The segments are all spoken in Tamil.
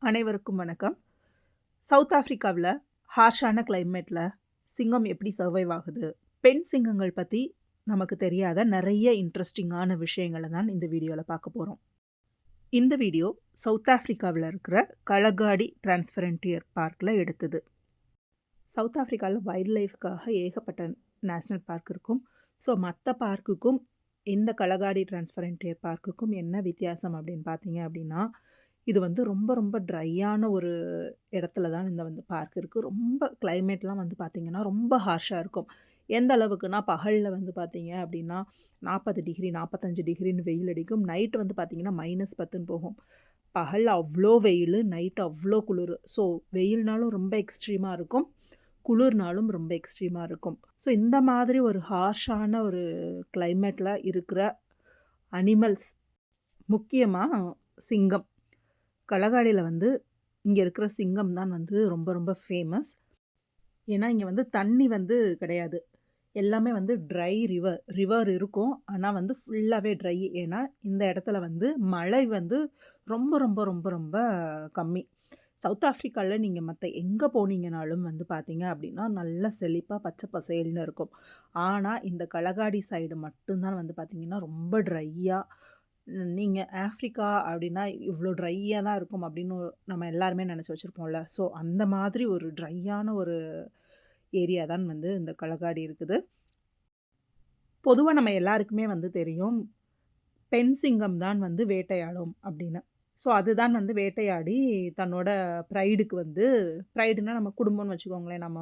அனைவருக்கும் வணக்கம். சவுத் ஆஃப்ரிக்காவுல ஹார்ஷான கிளைமேட்ல சிங்கம் எப்படி சர்வைவ் ஆகுது? பெண் சிங்கங்கள் பத்தி நமக்கு தெரியாத நெறைய இன்ட்ரஸ்டிங்கான விஷயங்கள தான் இந்த வீடியோல பார்க்க போறோம். இந்த வீடியோ சவுத் ஆஃப்ரிக்காவுல இருக்கிற கலகாடி டிரான்ஸ்ஃபரன்டியர் பார்க்ல எடுத்தது. சவுத் ஆஃப்ரிக்கால வைல்ட் லைஃப்க்காக ஏகப்பட்ட நேஷனல் பார்க் இருக்கும். ஸோ மத்த பார்க்குக்கும் இந்த கலகாடி டிரான்ஸ்ஃபரன்டியர் பார்க்குக்கும் என்ன வித்தியாசம் அப்படின்னு பார்த்தீங்க அப்படின்னா, இது வந்து ரொம்ப ரொம்ப ட்ரையான ஒரு இடத்துல தான் இந்த பார்க் இருக்கு. ரொம்ப கிளைமேட்லாம் வந்து பார்த்தீங்கன்னா, ரொம்ப ஹார்ஷா இருக்கும். எந்த அளவுக்குன்னா, பகல்ல வந்து பார்த்தீங்க அப்படின்னா 40 டிகிரி, 45 டிகிரின்னு வெயில் அடிக்கும். நைட் வந்து பார்த்தீங்கன்னா -10ன்னு போகும். பகல்ல அவ்ளோ வெயிலு, நைட் அவ்ளோ குளிரு. ஸோ வெயில்னாலும் ரொம்ப எக்ஸ்ட்ரீமா இருக்கும். குளிர்னாலும் ரொம்ப எக்ஸ்ட்ரீமா இருக்கும். ஸோ இந்த மாதிரி ஒரு ஹார்ஷான ஒரு கிளைமேட்ல இருக்கிற அனிமல்ஸ் முக்கியமா சிங்கம். கலகாடியில வந்து இங்க இருக்கிற சிங்கம் தான் வந்து ரொம்ப ரொம்ப ஃபேமஸ். ஏன்னா இங்க வந்து தண்ணி வந்து கிடையாது. எல்லாமே வந்து ட்ரை ரிவர். ரிவர் இருக்கும். ஆனா வந்து ஃபுல்லாவே ட்ரை. ஏன்னா இந்த இடத்துல வந்து மழை வந்து ரொம்ப ரொம்ப ரொம்ப ரொம்ப கம்மி. சவுத் ஆஃப்ரிக்கால நீங்க மத்த எங்க போனீங்கனாலும் வந்து பார்த்தீங்க அப்படின்னா, நல்ல செழிப்பா பச்சை பசேல்னு இருக்கும். ஆனா இந்த கலகாடி சைடு மட்டும் தான் வந்து பார்த்தீங்கன்னா, ரொம்ப ட்ரையா நீங்க ஆஃப்ரிக்கா அப்படின்னா இவ்ளோ ட்ரையா தான் இருக்கும் அப்படின்னு நம்ம எல்லாருமே நெனச்சு வச்சிருப்போம்ல. ஸோ அந்த மாதிரி ஒரு ட்ரையான ஒரு ஏரியா தான் வந்து இந்த கலகாடி இருக்குது. பொதுவா நம்ம எல்லாருக்குமே வந்து தெரியும். பெண் சிங்கம் தான் வந்து வேட்டையாடும் அப்படின்னு. ஸோ அதுதான் வந்து வேட்டையாடி தன்னோட ப்ரைடுக்கு வந்து ப்ரைடுனா நம்ம குடும்பம்னு வச்சுக்கோங்களேன். நம்ம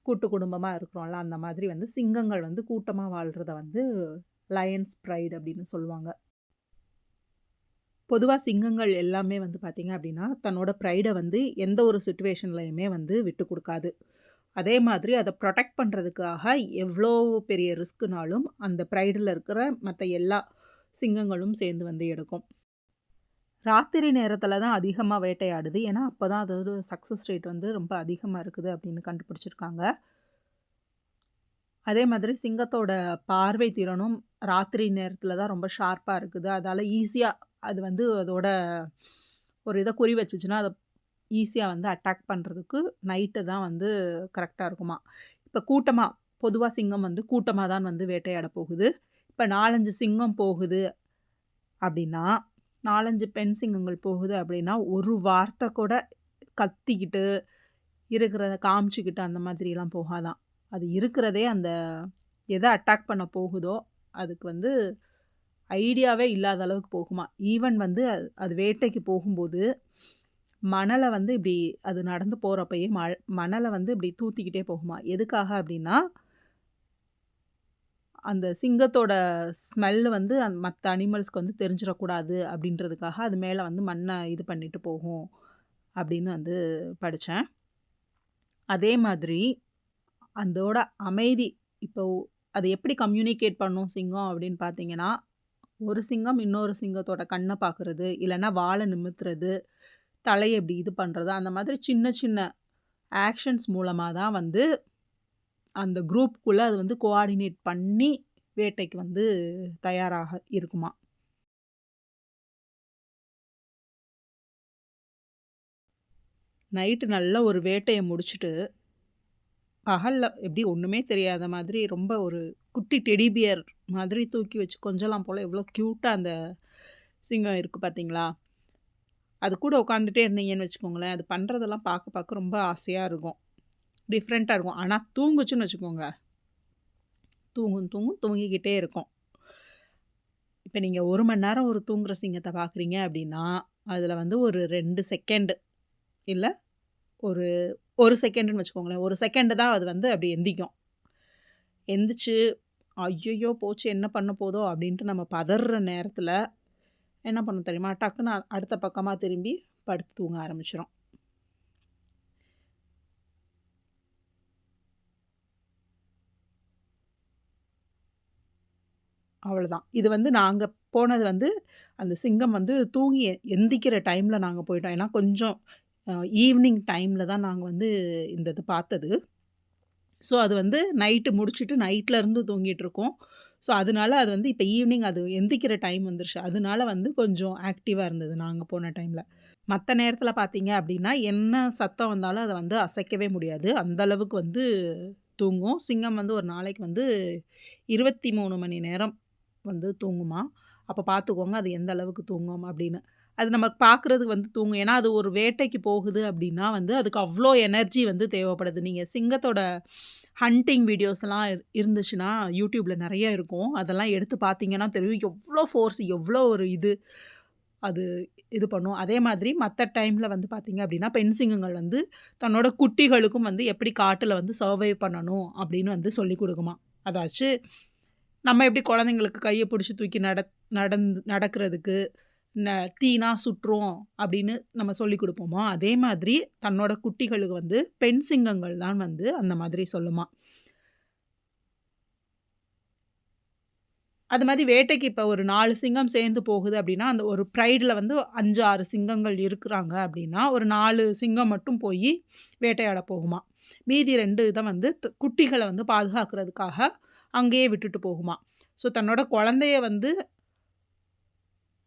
கூட்டு குடும்பமா இருக்கிறோம்ல, அந்த மாதிரி வந்து சிங்கங்கள் வந்து கூட்டமா வாழ்றத வந்து லயன்ஸ் ப்ரைட் அப்படின்னு சொல்லுவாங்க. பொதுவா சிங்கங்கள் எல்லாமே வந்து பார்த்தீங்க அப்படின்னா, தன்னோட ப்ரைட வந்து எந்த ஒரு சிச்சுவேஷன்லயுமே வந்து விட்டு குடுக்காது. அதே மாதிரி அத புரொடெக்ட் பண்றதுக்காக எவ்ளோ பெரிய ரிஸ்க்னாலும் அந்த ப்ரைடுல இருக்கிற மத்த எல்லா சிங்கங்களும் சேர்ந்து வந்து எடுக்கும். ராத்திரி நேரத்தில தான் அதிகமா வேட்டையாடுது. ஏன்னா, அப்பதான் அதோட சக்சஸ் ரேட் வந்து ரொம்ப அதிகமா இருக்குது அப்படின்னு கண்டுபிடிச்சிருக்காங்க. அதே மாதிரி சிங்கத்தோட பார்வை திறனும் ராத்திரி நேரத்தில தான் ரொம்ப ஷார்ப்பா இருக்குது. அதால ஈஸியா அது வந்து அதோட ஒரு இத குறி வச்சுச்சுன்னா, அத ஈஸியா வந்து அட்டாக் பண்றதுக்கு நைட்டு தான் வந்து கரெக்ட்டா இருக்குமாம். இப்ப கூட்டமா பொதுவா சிங்கம் வந்து கூட்டமா தான் வந்து வேட்டையாட போகுது. இப்ப 4, 5 சிங்கம் போகுது அப்படின்னா, 4, 5 பெண் சிங்கங்கள் போகுது அப்படின்னா, ஒரு வார்த்தை கூட கத்திக்கிட்டு, இருக்கிறத காமிச்சுக்கிட்டு அந்த மாதிரிலாம் போகாதாம். அது இருக்கிறதே அந்த எத அட்டாக் பண்ண போகுதோ, அதுக்கு வந்து ஐடியாவே இல்லாத அளவுக்கு போகுமாம். ஈவன் வந்து அது வேட்டைக்கு போகும்போது, மணல வந்து இப்டி அது நடந்து போறப்பயே மணல வந்து இப்டி தூத்திக்கிட்டே போகுமாம். எதுக்காக அப்டின்னா, அந்த சிங்கத்தோட ஸ்மெல் வந்து மத்த அனிமல்ஸ்க்கு வந்து தெரிஞ்சிறக்கூடாது அப்டின்றதுக்காக, அது மேல வந்து மண்ண இது பண்ணிட்டு போகும். அப்டின்னு வந்து படிச்சேன். அதே மாதிரி அதோட அமைதி இப்போ அது எப்படி கம்யூனிகேட் பண்ணும் சிங்கம் அப்படின்னு பார்த்தீங்கன்னா, ஒரு சிங்கம் இன்னொரு சிங்கத்தோட கண்ண பார்க்குறது, இல்லன்னா வால நிமித்துறது, தலைய இப்படி இது பண்றது, அந்த மாதிரி சின்ன சின்ன ஆக்ஷன்ஸ் மூலமா தான் வந்து அந்த குரூப்க்குள்ள அது வந்து கோஆர்டினேட் பண்ணி வேட்டைக்கு வந்து தயாராக இருக்குமாம். நைட்டு நல்ல ஒரு வேட்டைய முடிச்சுட்டு, பகல்ல எப்படி ஒண்ணுமே தெரியாத மாதிரி ரொம்ப ஒரு குட்டி டெடி பியர் மாதிரி தூக்கி வச்சு கொஞ்சலாம் போல எவ்வளோ கியூட்டா அந்த சிங்கம் இருக்கு பார்த்தீங்களா? அது கூட உட்காந்துட்டே இருந்தீங்கன்னு வச்சுக்கோங்களேன், அது பண்றதெல்லாம் பார்க்க பார்க்க ரொம்ப ஆசையா இருக்கும். டிஃப்ரெண்ட்டா இருக்கும். ஆனா தூங்குச்சுன்னு வச்சுக்கோங்க, தூங்கும் தூங்கும் தூங்கிக்கிட்டே இருக்கும். இப்ப நீங்க 1 மணி நேரம் ஒரு தூங்குற சிங்கத்த பார்க்குறீங்க அப்படின்னா, அதுல வந்து ஒரு 2 செகண்ட் இல்ல ஒரு 1 செகண்டுன்னு வச்சுக்கோங்களேன். 1 செகண்ட் தான் அது வந்து அப்படி எந்திக்கும். எந்திச்சு, "ஐய்யய்யோ! போச்சு என்ன பண்ண போதோ?" அப்படின்ட்டு நம்ம பதர்ற நேரத்துல என்ன பண்ணும் தெரியுமா? டக்குன்னு அடுத்த பக்கமா திரும்பி படுத்து தூங்க ஆரம்பிச்சுரும். அவ்வளதான். இது வந்து நாங்க போனது வந்து, அந்த சிங்கம் வந்து தூங்கி எந்திக்கிற டைம்ல நாங்க போயிட்டோம். ஏன்னா கொஞ்சம் அ ஈவ்னிங் டைம்ல தான் நாங்க வந்து இந்த இது பார்த்தது. ஸோ அது வந்து நைட்டு முடிச்சுட்டு நைட்ல இருந்து தூங்கிட்டுருக்கோம். ஸோ அதனால அது வந்து இப்ப ஈவ்னிங் அது எந்திக்கிற டைம் வந்துருச்சு. அதனால வந்து கொஞ்சம் ஆக்டிவா இருந்தது நாங்க போன டைம்ல. மத்த நேரத்தில பார்த்தீங்க அப்படின்னா, என்ன சத்தம் வந்தாலும் அத வந்து அசைக்கவே முடியாது. அந்த அளவுக்கு வந்து தூங்கும். சிங்கம் வந்து ஒரு நாளைக்கு வந்து 23 மணி நேரம் வந்து தூங்குமாம். அப்ப பார்த்துக்கோங்க அது எந்த அளவுக்கு தூங்கும் அப்படின்னு. அது நமக்கு பார்க்குறதுக்கு வந்து தூங்கும். ஏன்னா, அது ஒரு வேட்டைக்கு போகுது அப்படின்னா வந்து அதுக்கு அவ்ளோ எனர்ஜி வந்து தேவைப்படுது. நீங்க சிங்கத்தோட ஹண்டிங் வீடியோஸ்லாம் இருந்துச்சுன்னா, YouTubeல நெறைய இருக்கும். அதெல்லாம் எடுத்து பார்த்தீங்கன்னா தெரியும். எவ்ளோ ஃபோர்ஸ், எவ்ளோ ஒரு அது இது பண்ணும். அதே மாதிரி மத்த டைம்ல வந்து பார்த்தீங்க அப்படின்னா, பெண் சிங்கங்கள் வந்து தன்னோட குட்டிகளுக்கும் வந்து எப்படி காட்டுல வந்து சர்வைவ் பண்ணணும் அப்படின்னு வந்து சொல்லிக் குடுக்குமாம். அதாச்சு நம்ம எப்படி குழந்தைங்களுக்கு கைய பிடிச்சு தூக்கி நடக்கிறதுக்கு, ந தீனா சுற்றும் அப்படின்னு நம்ம சொல்லிக் குடுப்போமோ, அதே மாதிரி தன்னோட குட்டிகளுக்கு வந்து பெண் சிங்கங்கள் தான் வந்து அந்த மாதிரி சொல்லுமாம். அது மாரி வேட்டைக்கு இப்ப ஒரு 4 சிங்கம் சேர்ந்து போகுது அப்படின்னா, அந்த ஒரு ப்ரைட்ல வந்து 5, 6 சிங்கங்கள் இருக்குறாங்க அப்படின்னா, ஒரு 4 சிங்கம் மட்டும் போயி வேட்டையாட போகுமாம். மீதி 2 இத வந்து குட்டிகள வந்து பாதுகாக்கிறதுக்காக அங்கேயே விட்டுட்டு போகுமாம். ஸோ தன்னோட குழந்தைய வந்து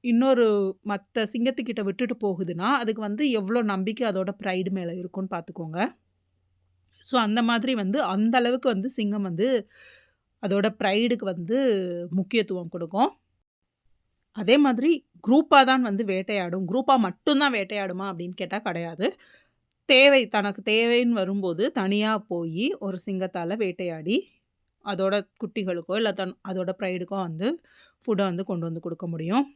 இன்னொரு மத்த சிங்கத்துக்கிட்ட விட்டுட்டு போகுதுன்னா, அதுக்கு வந்து எவ்ளோ நம்பிக்கை அதோட ப்ரைடு மேல இருக்குன்னு பார்த்துக்கோங்க. ஸோ அந்த மாதிரி வந்து அந்த அளவுக்கு வந்து சிங்கம் வந்து அதோட ப்ரைடுக்கு வந்து முக்கியத்துவம் குடுக்கும். அதே மாதிரி குரூப்பா தான் வந்து வேட்டையாடும். குரூப்பா மட்டும் தான் வேட்டையாடுமா அப்படின்னு கேட்டா கிடையாது. தனக்கு தேவைன்னு வரும்போது தனியா போயி ஒரு சிங்கத்தால வேட்டையாடி, அதோட குட்டிகளுக்கோ, இல்ல அதோட ப்ரைடுக்கோ வந்து ஃபுட்ட வந்து கொண்டு வந்து குடுக்க முடியும்.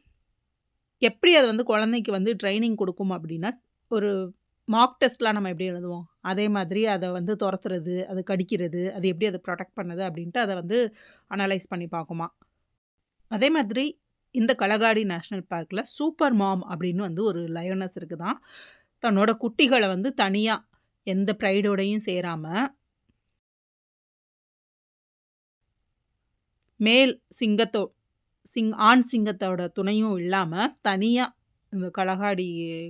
எப்படி அது வந்து குழந்தைக்கு வந்து ட்ரெய்னிங் குடுக்கும் அப்படின்னா, ஒரு மாக் டெஸ்ட்லாம் நம்ம எப்படி எழுதுவோம்? அதே மாதிரி அத வந்து தொரத்துறது, அது கடிக்கிறது, அது எப்படி அத புரொடெக்ட் பண்ணுது அப்படின்ட்டு அத வந்து அனலைஸ் பண்ணி பார்க்குமாம். அதே மாதிரி இந்த கலகாடி நேஷனல் பார்க்ல சூப்பர் மாம் அப்படின்னு வந்து ஒரு லயனஸ் இருக்குதாம். தன்னோட குட்டிகள வந்து தனியா எந்த ப்ரைடோடையும் சேராம, மேல் சிங்கத்தோ ஆண் சிங்கத்தோட துணையும் இல்லாம, தனியா இந்த கலகாடி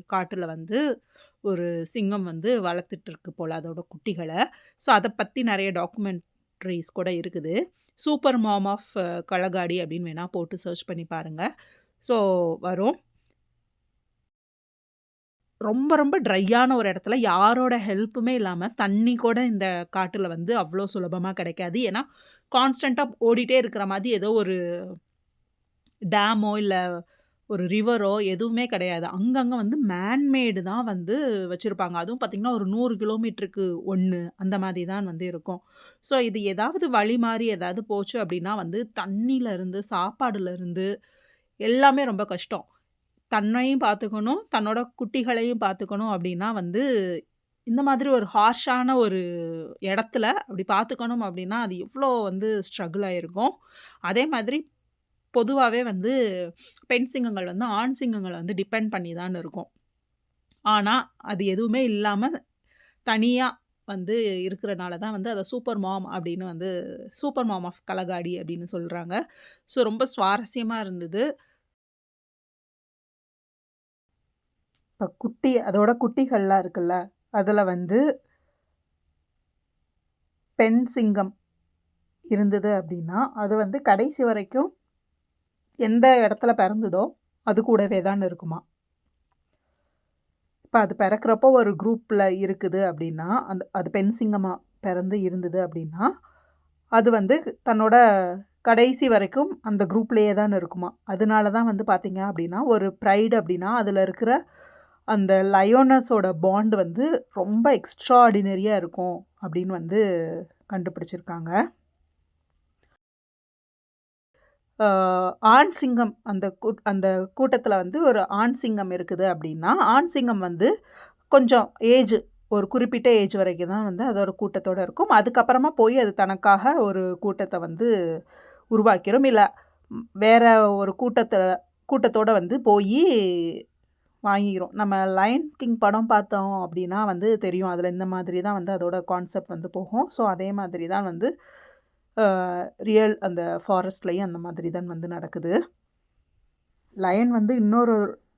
காட்டுல வந்து ஒரு சிங்கம் வந்து வளர்த்துட்டு இருக்கு போல அதோட குட்டிகள. ஸோ அத பத்தி நெறைய டாக்குமெண்ட்ரீஸ் கூட இருக்குது. சூப்பர் மாம் ஆஃப் கலகாடி அப்படின்னு வேணா போட்டு சர்ச் பண்ணி பாருங்க. ஸோ வரும். ரொம்ப ரொம்ப ட்ரையான ஒரு இடத்துல யாரோட ஹெல்ப்புமே இல்லாம, தண்ணி கூட இந்த காட்டுல வந்து அவ்ளோ சுலபமா கிடைக்காது. ஏன்னா, கான்ஸ்டன்ட்டா ஓடிட்டே இருக்கிற மாதிரி ஏதோ ஒரு டேமோ, இல்ல ஒரு ரிவரோ எதுவுமே கிடையாது. அங்கங்க வந்து மேன் மேடு தான் வந்து வச்சிருப்பாங்க. அதுவும் பார்த்தீங்கன்னா, ஒரு 100 கிலோமீட்டருக்கு 1 அந்த மாதிரி தான் வந்து இருக்கும். ஸோ, இது ஏதாவது வழி மாறி ஏதாவது போச்சு அப்டின்னா வந்து, தண்ணீலருந்து, சாப்பாடுலருந்து எல்லாமே ரொம்ப கஷ்டம். தன்னையும் பார்த்துக்கணும், தன்னோட குட்டிகளையும் பார்த்துக்கணும் அப்டின்னா வந்து, இந்த மாதிரி ஒரு ஹார்ஷான ஒரு இடத்துல அப்டி பார்த்துக்கணும் அப்டின்னா, அது எவ்ளோ வந்து ஸ்ட்ரகுல் ஆயிருக்கும். அதே மாதிரி பொதுவாவே வந்து பெண் சிங்கங்கள் வந்து ஆண் சிங்கங்கள வந்து டிபெண்ட் பண்ணி தான் இருக்கும். ஆனா, அது எதுவுமே இல்லாம தனியா வந்து இருக்கிறனால தான் வந்து அத சூப்பர் மாம் அப்படின்னு வந்து சூப்பர் மாம் ஆஃப் கலகாடி அப்படின்னு சொல்றாங்க. ஸோ ரொம்ப சுவாரஸ்யமா இருந்தது. இப்ப அதோட குட்டிகள்லாம் இருக்குல்ல, அதுல வந்து பெண் சிங்கம் இருந்தது அப்படின்னா, அது வந்து கடைசி வரைக்கும் எந்த இடத்துல பிறந்ததோ, அது கூடவே தான் இருக்குமாம். இப்ப அது பிறக்கிறப்போ ஒரு குரூப்ல இருக்குது அப்படின்னா, அது பெண் சிங்கமா பிறந்து இருந்தது அப்படின்னா, அது வந்து தன்னோட கடைசி வரைக்கும் அந்த குரூப்லயே தான் இருக்குமாம். அதனால தான் வந்து பார்த்தீங்க அப்படின்னா, ஒரு ப்ரைடு அப்படின்னா, அதில இருக்கிற அந்த லயோனஸோட பாண்ட் வந்து ரொம்ப எக்ஸ்ட்ராஆர்டினரியா இருக்கும் அப்படின்னு வந்து கண்டுபிடிச்சிருக்காங்க. ஆ ஆண் சிங்கம் அந்த கூட்டத்தில வந்து ஒரு ஆண் சிங்கம் இருக்குது அப்படின்னா, ஆண் சிங்கம் வந்து கொஞ்சம் ஒரு குறிப்பிட்ட ஏஜ் வரைக்கும் தான் வந்து அதோட கூட்டத்தோட இருக்கும். அதுக்கப்புறமா போய் அது தனக்காக ஒரு கூட்டத்த வந்து உருவாக்கிரும். இல்ல வேற ஒரு கூட்டத்தோட வந்து போயி வாங்கிரும். நம்ம லயன் கிங் படம் பார்த்தோம் அப்படின்னா வந்து தெரியும். அதில இந்த மாதிரி தான் வந்து அதோட கான்செப்ட் வந்து போகும். ஸோ அதே மாதிரி தான் வந்து அ ரியல் அந்த ஃபாரஸ்ட்லயும் அந்த மாதிரி தான் வந்து நடக்குது. லயன் வந்து இன்னொரு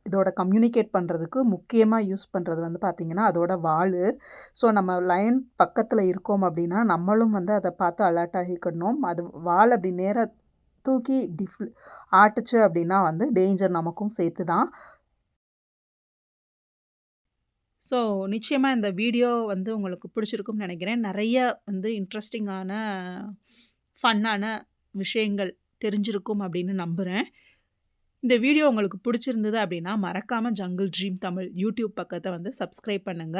இதோட கம்யூனிகேட் பண்ணுறதுக்கு முக்கியமா யூஸ் பண்ணுறது வந்து பார்த்திங்கன்னா, அதோட வாலு. ஸோ நம்ம லயன் பக்கத்தில இருக்கோம் அப்படின்னா, நம்மளும் வந்து அத பார்த்து அலர்ட் ஆகிக்கணும். அது வால் அப்படி நேரா தூக்கி ஆட்டுச்சு அப்படின்னா வந்து டேஞ்சர் நமக்கும் சேர்த்து தான். ஸோ நிச்சயமா இந்த வீடியோ வந்து உங்களுக்கு பிடிச்சிருக்கும்னு நினைக்கிறேன். நெறைய வந்து இன்ட்ரஸ்டிங்கான, ஃபன்னான விஷயங்கள் தெரிஞ்சிருக்கும் அப்படின்னு நம்புறேன். இந்த வீடியோ உங்களுக்கு பிடிச்சிருந்தது அப்படின்னா, மறக்காம ஜங்கிள் ட்ரீம் தமிழ் யூடியூப் பக்கத்த வந்து சப்ஸ்கிரைப் பண்ணுங்க.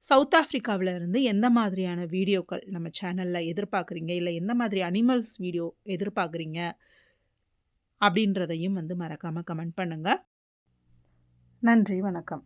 சவுத் ஆஃப்ரிக்காவுல இருந்து எந்த மாதிரியான வீடியோக்கள் நம்ம சேனல்ல எதிர்பார்க்குறீங்க? இல்ல எந்த மாதிரி அனிமல்ஸ் வீடியோ எதிர்பார்க்குறீங்க? அப்படின்றதையும் வந்து மறக்காம கமெண்ட் பண்ணுங்க. நன்றி, வணக்கம்.